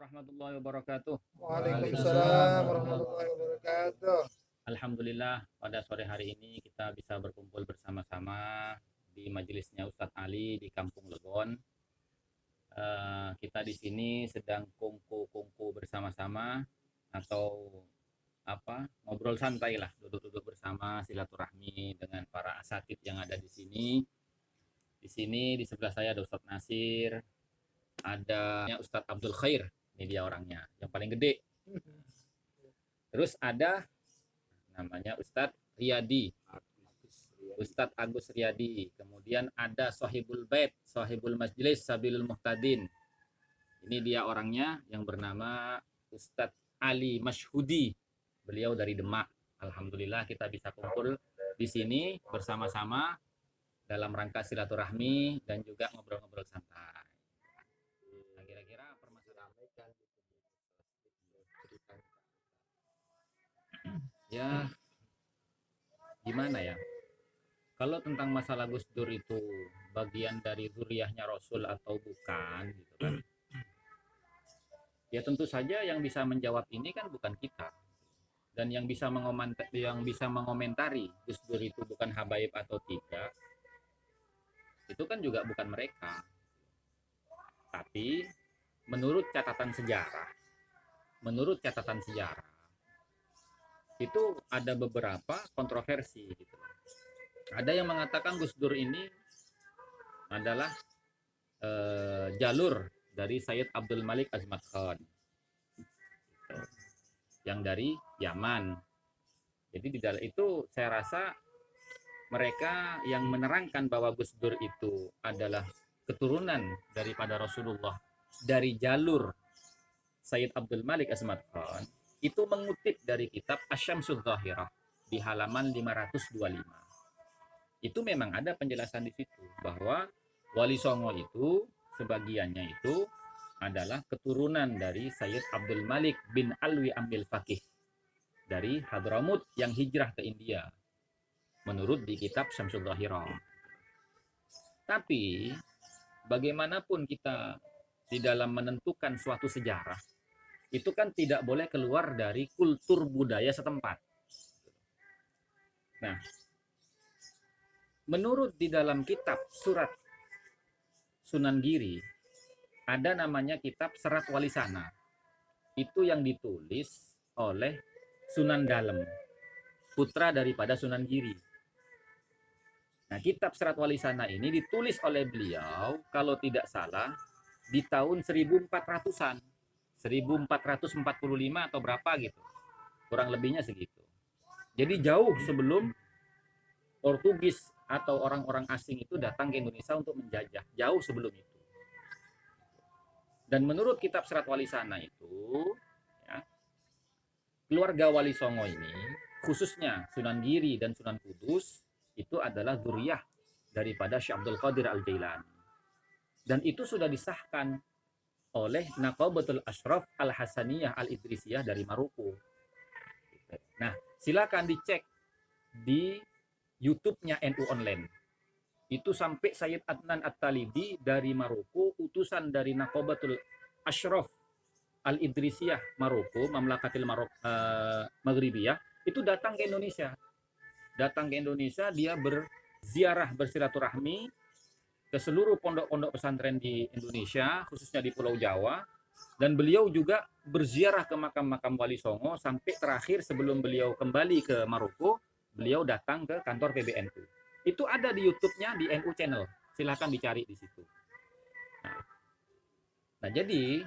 warahmatullahi wabarakatuh. Waalaikumsalam warahmatullahi wabarakatuh. Alhamdulillah pada sore hari ini kita bisa berkumpul bersama-sama di majelisnya Ustadz Ali di Kampung Legon. Kita di sini sedang kungku bersama-sama atau ngobrol santai lah, duduk-duduk bersama silaturahmi dengan para asatidz yang ada di sini. Di sini di sebelah saya ada Ustadz Nasir, ada Ustadz Abdul Khair, ini dia orangnya yang paling gede. Terus ada namanya Ustadz Riyadi, Ustadz Agus Riyadi. Kemudian ada Sohibul Bait, Sohibul Majlis, Sabilul Muhtadin. Ini dia orangnya yang bernama Ustadz Ali Mashhudi. Beliau dari Demak. Alhamdulillah kita bisa kumpul di sini bersama-sama dalam rangka silaturahmi dan juga ngobrol-ngobrol santai. Nah, kira-kira permasalahan ya gimana ya? Kalau tentang masalah Gus Dur itu bagian dari zuriyahnya Rasul atau bukan gitu kan. Ya tentu saja yang bisa menjawab ini kan bukan kita. Dan yang bisa mengomentari Gus Dur itu bukan habaib atau tidak, itu kan juga bukan mereka. Tapi menurut catatan sejarah itu ada beberapa kontroversi gitu. Ada yang mengatakan Gus Dur ini adalah jalur dari Sayyid Abdul Malik Azmat Khan yang dari Yaman. Jadi di dalam itu saya rasa mereka yang menerangkan bahwa Gus Dur itu adalah keturunan daripada Rasulullah dari jalur Sayyid Abdul Malik Azmat Khan itu mengutip dari kitab Asyamsul Zahirah di halaman 525. Itu memang ada penjelasan di situ bahwa Wali Songo itu sebagiannya itu adalah keturunan dari Sayyid Abdul Malik bin Alwi Amil Faqih dari Hadramut yang hijrah ke India menurut di kitab Syamsul Zahirah. Tapi bagaimanapun kita di dalam menentukan suatu sejarah itu kan tidak boleh keluar dari kultur budaya setempat. Nah, menurut di dalam kitab surat Sunan Giri ada namanya kitab Serat Walisana. Itu yang ditulis oleh Sunan Dalem, putra daripada Sunan Giri. Nah, kitab Serat Walisana ini ditulis oleh beliau kalau tidak salah di tahun 1400-an. 1445 atau berapa gitu. Kurang lebihnya segitu. Jadi jauh sebelum Portugis atau orang-orang asing itu datang ke Indonesia untuk menjajah, jauh sebelum itu. Dan menurut kitab Serat Walisana itu, ya, keluarga Wali Songo ini, khususnya Sunan Giri dan Sunan Kudus, itu adalah zuriyah daripada Syekh Abdul Qadir Al-Jailani. Dan itu sudah disahkan oleh Naqabatul Ashraf Al-Hasaniyah Al-Idrisiyah dari Maroko. Nah, silakan dicek di YouTube-nya NU Online. Itu sampai Sayyid Adnan At-Talibi dari Maroko, utusan dari Naqabatul Ashraf Al-Idrisiyah Maroko, Mamlakatil Maghribiyah, itu datang ke Indonesia. Datang ke Indonesia, dia berziarah, bersilaturahmi ke seluruh pondok-pondok pesantren di Indonesia, khususnya di Pulau Jawa. Dan beliau juga berziarah ke makam-makam Wali Songo sampai terakhir sebelum beliau kembali ke Maroko, beliau datang ke kantor PBNU. Itu ada di YouTube-nya di NU Channel. Silahkan dicari di situ. Nah, jadi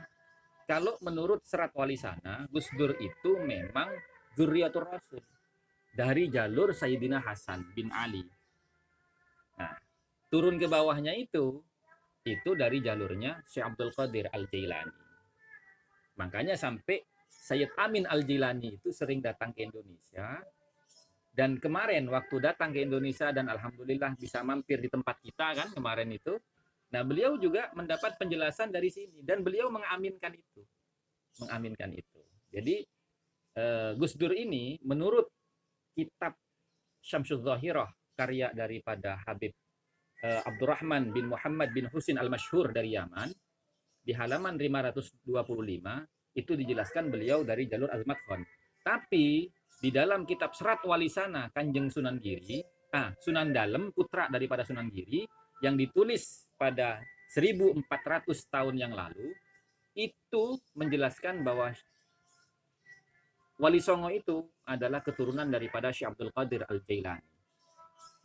kalau menurut Serat Walisana, Gus Dur itu memang Dzurriyyatur Rasul dari jalur Sayyidina Hasan bin Ali. Nah, turun ke bawahnya itu dari jalurnya Syekh Abdul Qadir Al-Jailani. Makanya sampai Sayyid Amin Al-Jailani itu sering datang ke Indonesia. Dan kemarin waktu datang ke Indonesia dan alhamdulillah bisa mampir di tempat kita kan kemarin itu. Nah, beliau juga mendapat penjelasan dari sini dan beliau mengaminkan itu. Jadi Gus Dur ini menurut kitab Syamsul Zahirah karya daripada Habib Abdurrahman bin Muhammad bin Husin Al-Masyhur dari Yaman, di halaman 525 itu dijelaskan beliau dari jalur Azmat Khan. Tapi di dalam kitab Serat Walisana Kanjeng Sunan Giri, Sunan Dalem putra daripada Sunan Giri yang ditulis pada 1400 tahun yang lalu, itu menjelaskan bahwa Wali Songo itu adalah keturunan daripada Syekh Abdul Qadir Al-Jailani.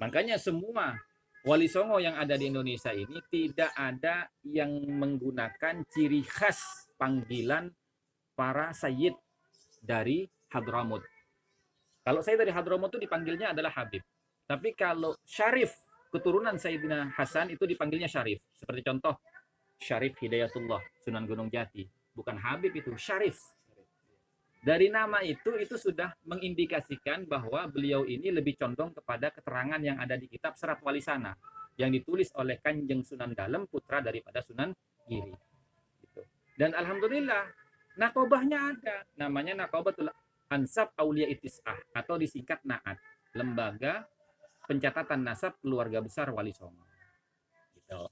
Makanya semua Wali Songo yang ada di Indonesia ini tidak ada yang menggunakan ciri khas panggilan para sayyid dari Hadramut. Kalau saya dari Hadramut itu dipanggilnya adalah Habib. Tapi kalau Syarif, keturunan Sayyidina Hasan itu dipanggilnya Syarif. Seperti contoh Syarif Hidayatullah, Sunan Gunung Jati. Bukan Habib itu, Syarif. Dari nama itu sudah mengindikasikan bahwa beliau ini lebih condong kepada keterangan yang ada di kitab Serat Walisana yang ditulis oleh Kanjeng Sunan Dalem putra daripada Sunan Giri. Gitu. Dan alhamdulillah nakobahnya ada, namanya Nakobatul Ansab Aulia Itis'ah atau disingkat NAAT, Lembaga Pencatatan Nasab Keluarga Besar Wali Songo. Gitu.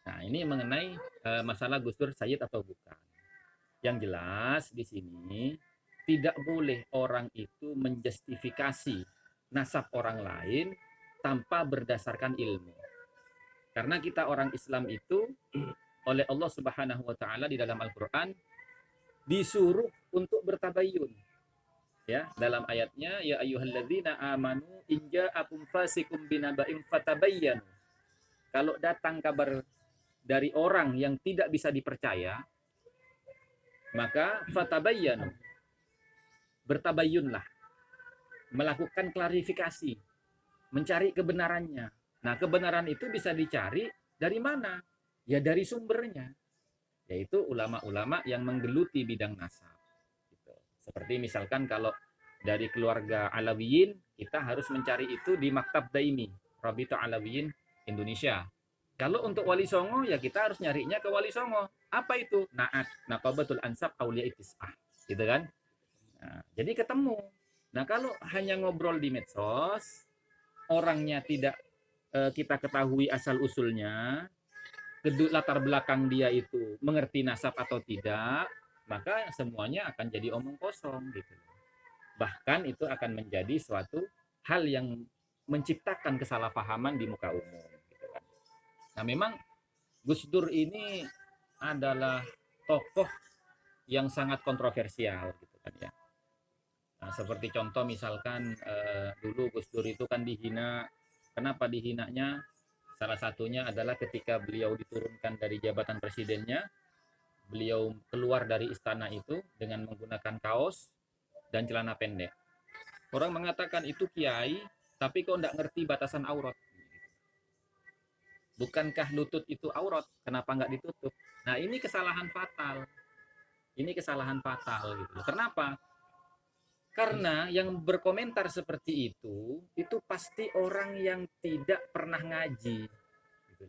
Nah, ini mengenai masalah Gus Dur Sayyid atau bukan. Yang jelas di sini tidak boleh orang itu menjustifikasi nasab orang lain tanpa berdasarkan ilmu. Karena kita orang Islam itu oleh Allah Subhanahu wa taala di dalam Al-Qur'an disuruh untuk bertabayyun. Ya, dalam ayatnya ya ayyuhalladzina amanu in ja'akum fasikum binaba'in fatabayyanu. Kalau datang kabar dari orang yang tidak bisa dipercaya, maka fatabayyanu, bertabayyunlah, melakukan klarifikasi, mencari kebenarannya. Nah, kebenaran itu bisa dicari dari mana? Ya dari sumbernya, yaitu ulama-ulama yang menggeluti bidang nasab. Gitu. Seperti misalkan kalau dari keluarga Alawiyin, kita harus mencari itu di Maktab Daimi, Rabita Alawiyin Indonesia. Kalau untuk Wali Songo, ya kita harus nyarinya ke Wali Songo. Apa itu? Naat, Naqabatul Ansab Aulia Itis'ah. Gitu kan? Nah, jadi ketemu. Nah, kalau hanya ngobrol di medsos, orangnya tidak kita ketahui asal-usulnya, latar belakang dia itu mengerti nasab atau tidak, maka semuanya akan jadi omong kosong. Gitu. Bahkan itu akan menjadi suatu hal yang menciptakan kesalahpahaman di muka umum. Nah, memang Gus Dur ini adalah tokoh yang sangat kontroversial gitu kan ya. Nah, seperti contoh misalkan dulu Gus Dur itu kan dihina. Kenapa dihinanya? Salah satunya adalah ketika beliau diturunkan dari jabatan presidennya, beliau keluar dari istana itu dengan menggunakan kaos dan celana pendek. Orang mengatakan itu kiai, tapi kok enggak ngerti batasan aurat. Bukankah lutut itu aurat? Kenapa nggak ditutup? Nah, ini kesalahan fatal. Ini kesalahan fatal gitu. Kenapa? Karena yang berkomentar seperti itu pasti orang yang tidak pernah ngaji. Gitu.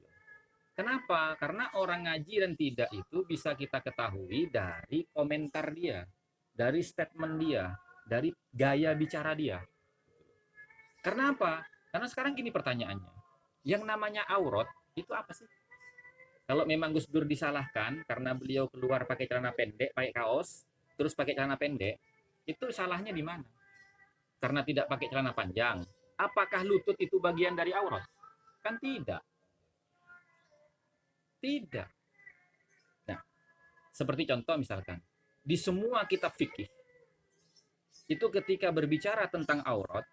Kenapa? Karena orang ngaji dan tidak itu bisa kita ketahui dari komentar dia, dari statement dia, dari gaya bicara dia. Karena apa? Karena sekarang gini pertanyaannya. Yang namanya aurat itu apa sih? Kalau memang Gus Dur disalahkan karena beliau keluar pakai celana pendek, pakai kaos, terus pakai celana pendek, itu salahnya di mana? Karena tidak pakai celana panjang. Apakah lutut itu bagian dari aurat? Kan tidak. Tidak. Nah, seperti contoh misalkan, di semua kitab fikih, itu ketika berbicara tentang aurat,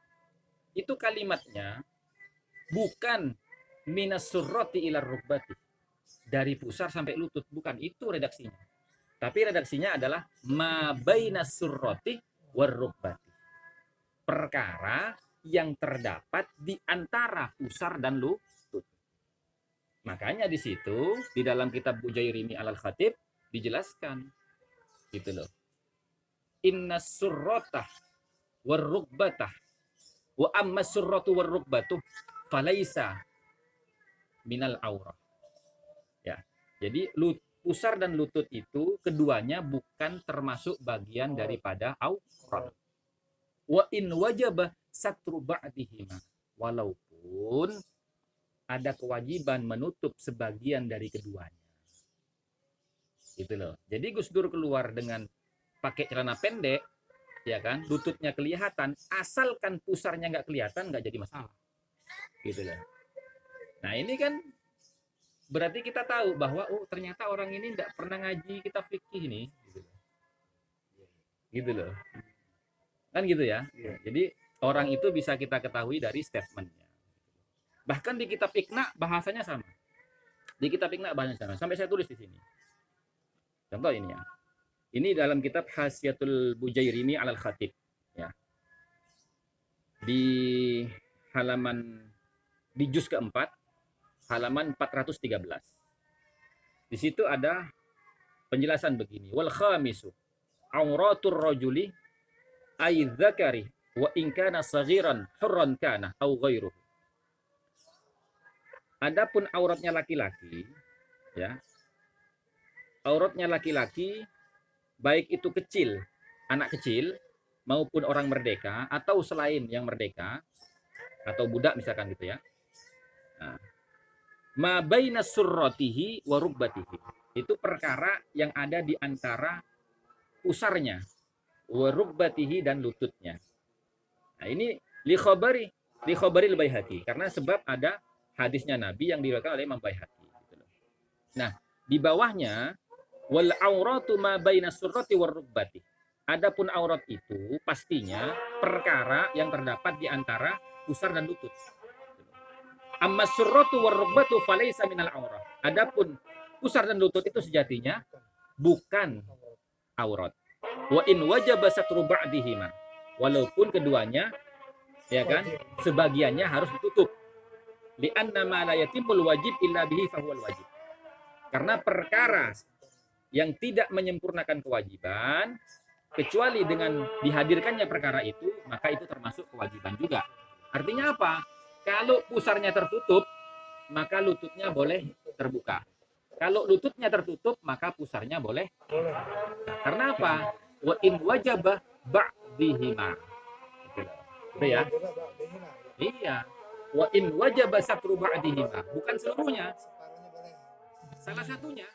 itu kalimatnya bukan minas surrati ilar rukbati, dari pusar sampai lutut, bukan itu redaksinya. Tapi redaksinya adalah ma bainas surrati war rukbati, perkara yang terdapat di antara pusar dan lutut. Makanya di situ di dalam kitab Bujairimi Al-Khatib dijelaskan gitu loh. Innas surratah war rukbatah wa amma surratu war rukbatu falaisa minal aurah. Ya. Jadi pusar dan lutut itu keduanya bukan termasuk bagian daripada aurat. Wa in wajaba satru ba'dihima, walaupun ada kewajiban menutup sebagian dari keduanya. Gitu loh. Jadi Gus Dur keluar dengan pakai celana pendek, ya kan, lututnya kelihatan, asalkan pusarnya nggak kelihatan nggak jadi masalah. Gitu loh. Nah ini kan berarti kita tahu bahwa oh ternyata orang ini nggak pernah ngaji kitab fikih nih. Gitu loh. Kan gitu ya. Iya. Jadi orang itu bisa kita ketahui dari statementnya. Bahkan di kitab Iqna bahasanya sama. Di kitab Iqna bahasanya sama. Sampai saya tulis di sini. Contoh ini ya. Ini dalam kitab Hasyiatul Bujairini alal Khatib. Ya. Di halaman di juz keempat, halaman 413. Di situ ada penjelasan begini. Wal khamisu auratur rajuli ay dzakari wa in kana saghiran hurran kana au ghairuhu. Adapun auratnya laki-laki, ya. Auratnya laki-laki baik itu kecil, anak kecil maupun orang merdeka atau selain yang merdeka atau budak misalkan gitu ya. Nah, ma baina surratihi wa rubbatihi. Itu perkara yang ada di antara pusarnya, wa rubbatihi dan lututnya. Nah, ini li khabaril Baihaqi karena sebab ada hadisnya Nabi yang diriwayatkan oleh Imam Baihaqi gitu loh. Nah, di bawahnya wal auratu ma baina surrati war rubbati. Adapun aurat itu pastinya perkara yang terdapat di antara pusar dan lutut. Amma surratu war rubbatu falaysa minal aurat. Adapun pusar dan lutut itu sejatinya bukan aurat. Wa in wajaba satru ba'dihima. Walaupun keduanya ya kan sebagiannya harus ditutup. Li'anna ma la yatimul wajib illa bihi fahuwal wajib. Karena perkara yang tidak menyempurnakan kewajiban kecuali dengan dihadirkannya perkara itu, maka itu termasuk kewajiban juga. Artinya apa? Kalau pusarnya tertutup, maka lututnya boleh terbuka. Kalau lututnya tertutup, maka pusarnya boleh. Boleh. Nah, karena apa? Wa in wajaba ba'dihima. Gitu ya. Iya. Wa in wajaba satru ba'dihima. Bukan seluruhnya. Separuhnya boleh. Salah satunya.